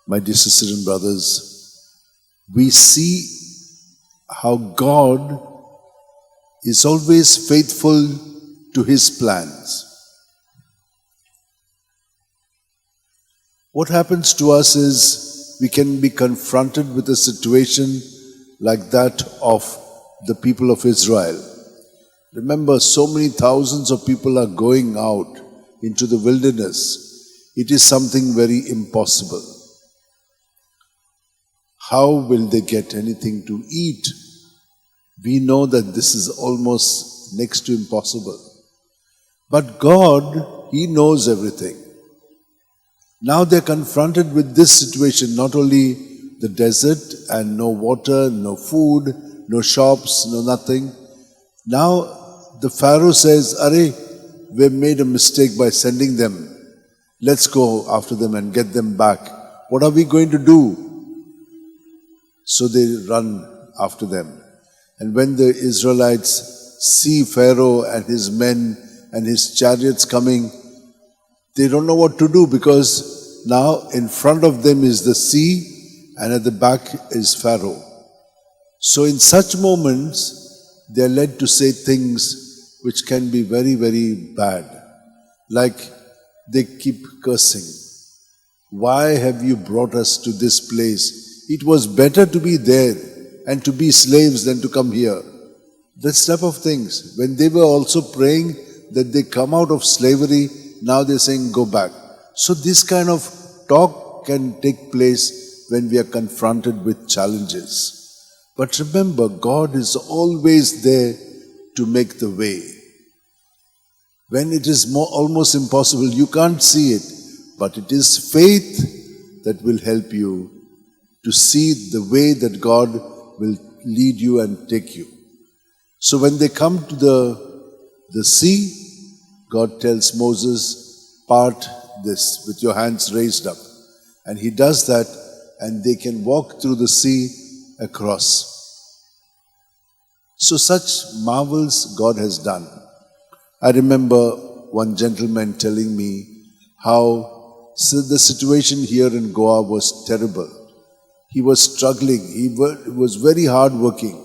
My dear sisters and brothers, we see how God is always faithful to His plans. What happens to us is we can be confronted with a situation like that of the people of Israel. Remember, so many thousands of people are going out into the wilderness. It is something very impossible. How will they get anything to eat? We know that this is almost next to impossible. But God, He knows everything. Now they're confronted with this situation, not only the desert and no water, no food, no shops, no nothing. Now the Pharaoh says, "Arey, we've made a mistake by sending them. Let's go after them and get them back. What are we going to do?" So they run after them. And when the Israelites see Pharaoh and his men and his chariots coming, they don't know what to do, because now in front of them is the sea and at the back is Pharaoh. So in such moments, they are led to say things which can be very, very bad. Like they keep cursing. "Why have you brought us to this place? It was better to be there and to be slaves than to come here." This type of things. When they were also praying that they come out of slavery, now they're saying, "Go back." So this kind of talk can take place when we are confronted with challenges. But remember, God is always there to make the way. When it is almost impossible, you can't see it, but it is faith that will help you to see the way that God will lead you and take you. So when they come to the sea, God tells Moses, "Part this with your hands raised up." And he does that, and they can walk through the sea across. So such marvels God has done. I remember one gentleman telling me how the situation here in Goa was terrible. He was struggling. He was very hard working,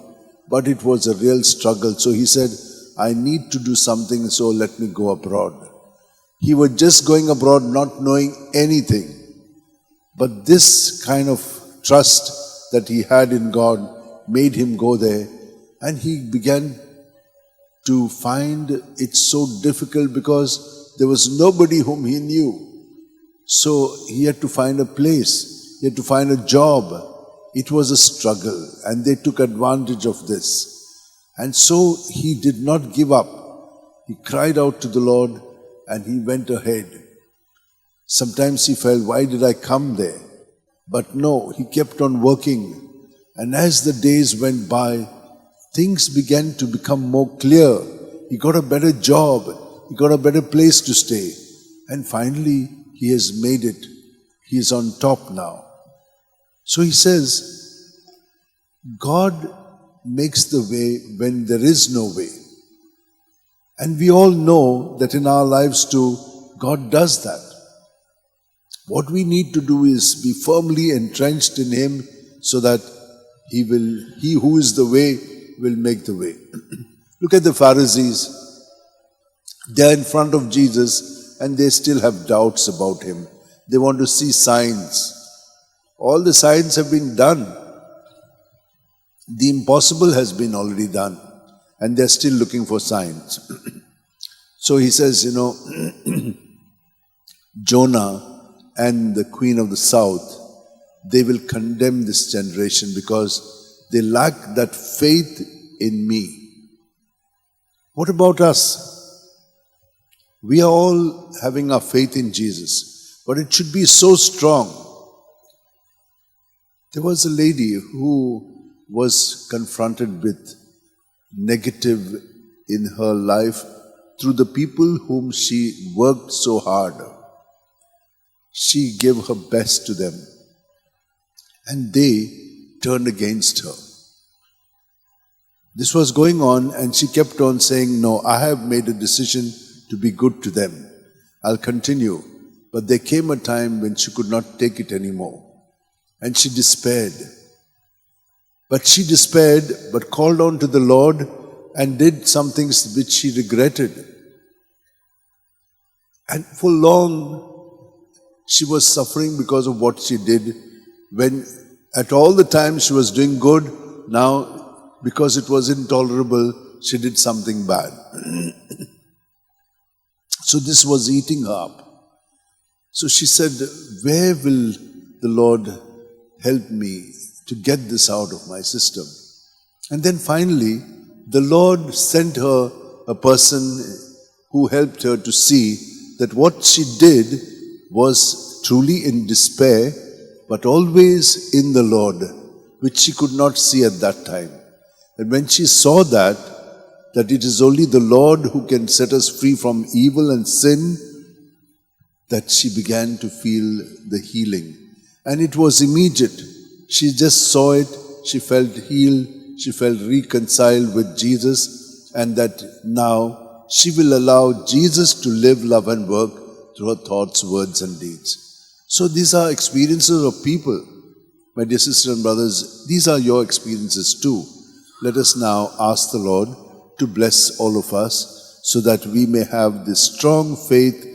but it was a real struggle. So he said, "I need to do something, so let me go abroad." He was just going abroad not knowing anything. But this kind of trust that he had in God made him go there, and he began to find it so difficult because there was nobody whom he knew. So he had to find a place. He had to find a job. It was a struggle, and they took advantage of this. And so he did not give up. He cried out to the Lord, and he went ahead. Sometimes he felt, "Why did I come there?" But no, he kept on working. And as the days went by, things began to become more clear. He got a better job. He got a better place to stay. And finally, he has made it. He is on top now. So he says, God makes the way when there is no way. And we all know that in our lives too, God does that. What we need to do is be firmly entrenched in Him, so that He who is the way will make the way. Look at the Pharisees. They are in front of Jesus and they still have doubts about Him. They want to see signs. All the signs have been done. The impossible has been already done, and they're still looking for signs. So he says, Jonah and the queen of the south, they will condemn this generation because they lack that faith in me. What about us? We are all having our faith in Jesus, but it should be so strong. There was a lady who was confronted with negative in her life through the people whom she worked so hard. She gave her best to them, and they turned against her. This was going on, and she kept on saying, "No, I have made a decision to be good to them. I'll continue." But there came a time when she could not take it anymore. and she despaired. But she despaired, but called on to the Lord and did some things which she regretted. And for long, she was suffering because of what she did, when at all the time she was doing good. Now, because it was intolerable, she did something bad. So this was eating her up. So she said, where will the Lord help me to get this out of my system? And then finally, the Lord sent her a person who helped her to see that what she did was truly in despair, but always in the Lord, which she could not see at that time. And when she saw that it is only the Lord who can set us free from evil and sin, that she began to feel the healing. And it was immediate. She just saw it, she felt healed, she felt reconciled with Jesus, and that now she will allow Jesus to live, love and work through her thoughts, words and deeds. So these are experiences of people. My dear sisters and brothers, these are your experiences too. Let us now ask the Lord to bless all of us so that we may have this strong faith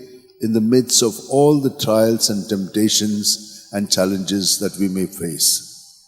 in the midst of all the trials and temptations and challenges that we may face.